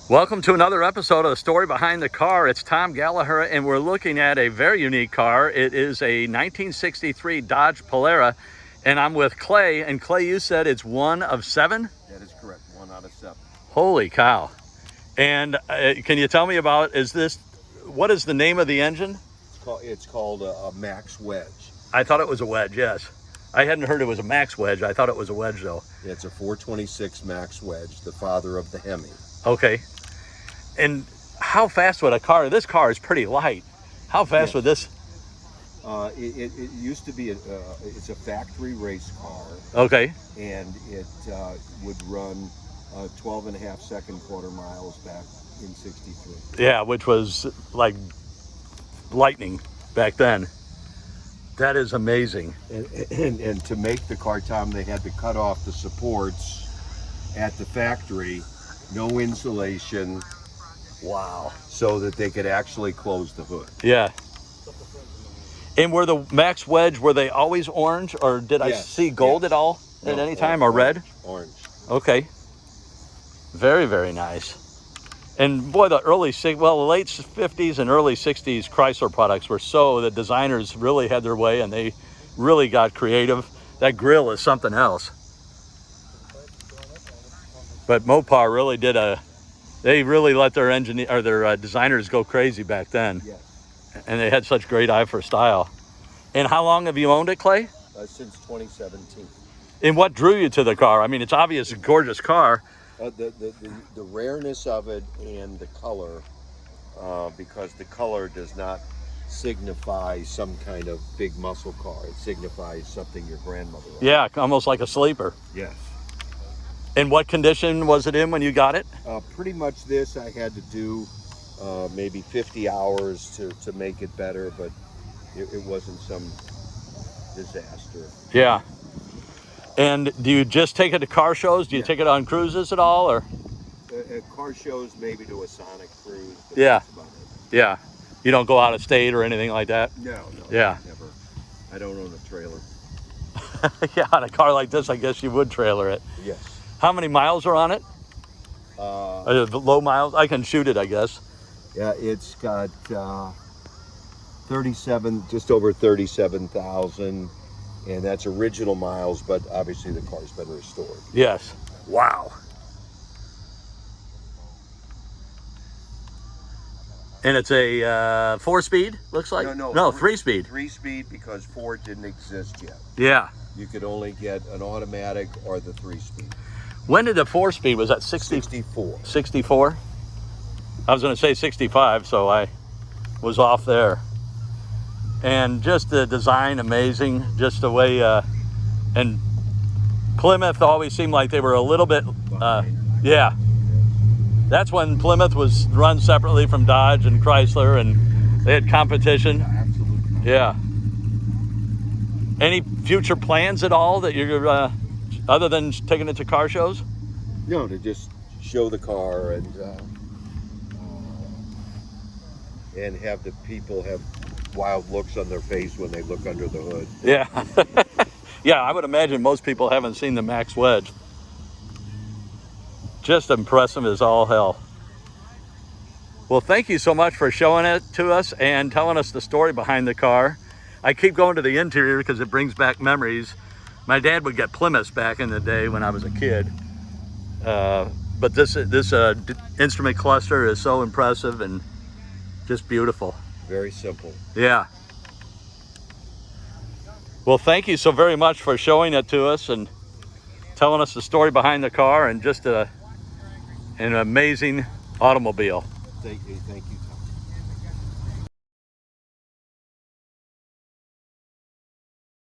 Welcome to another episode of The Story Behind the Car. It's Tom Gallagher, and we're looking at a very unique car. It is a 1963 Dodge Polara, and I'm with Clay. And Clay, you said it's one of seven? That is correct, 1 out of 7. Holy cow. And can you tell me about, what is the name of the engine? It's called a Max Wedge. I thought it was a wedge, yes. I hadn't heard it was a Max Wedge. I thought it was a wedge, though. It's a 426 Max Wedge, the father of the Hemi. Okay. And how fast would this car is pretty light. How fast would this? It used to be, it's a factory race car. Okay. And it would run 12.5 second quarter miles back in 63. Yeah, which was like lightning back then. That is amazing. And to make the car, Tom, they had to cut off the supports at the factory, no insulation. Wow. So that they could actually close the hood. Yeah. And were the Max Wedge, were they always orange, or did I see gold at all at any time, or red? Orange. Okay. Very, very nice. And boy, the late 50s and early 60s Chrysler products the designers really had their way, and they really got creative. That grille is something else. But Mopar really they really let their designers go crazy back then. Yes. And they had such great eye for style. And how long have you owned it, Clay? Since 2017. And what drew you to the car? I mean, it's obvious, a gorgeous car. The rareness of it and the color, because the color does not signify some kind of big muscle car. It signifies something your grandmother owned. Yeah, almost like a sleeper. Yes. And what condition was it in when you got it? Pretty much this I had to do maybe 50 hours to make it better, but it wasn't some disaster. Yeah. And do you just take it to car shows? Do you take it on cruises at all, or? At car shows, maybe to a Sonic cruise. But Yeah. that's about it. Yeah. You don't go out of state or anything like that? No. Yeah. Never. I don't own a trailer. Yeah, on a car like this, I guess you would trailer it. Yes. How many miles are on it? Low miles? I can shoot it, I guess. Yeah, it's got just over 37,000, and that's original miles, but obviously the car's been restored. Yes. Wow. And it's a 4-speed, looks like? No, 3-speed. 3-speed, because 4 didn't exist yet. Yeah. You could only get an automatic or the 3-speed. When did the 4-speed, was that 64. 64? I was going to say 65, so I was off there. And just the design, amazing. Just the way, and Plymouth always seemed like they were a little bit, yeah. That's when Plymouth was run separately from Dodge and Chrysler, and they had competition. Absolutely. Yeah. Any future plans at all that you're, other than taking it to car shows? No, to just show the car and have the people have wild looks on their face when they look under the hood. Yeah. Yeah, I would imagine most people haven't seen the Max Wedge. Just impressive as all hell. Well, thank you so much for showing it to us and telling us the story behind the car. I keep going to the interior because it brings back memories. My dad would get Plymouths back in the day when I was a kid. But this instrument cluster is so impressive and just beautiful. Very simple. Yeah. Well, thank you so very much for showing it to us and telling us the story behind the car, and just an amazing automobile. Thank you, Tom.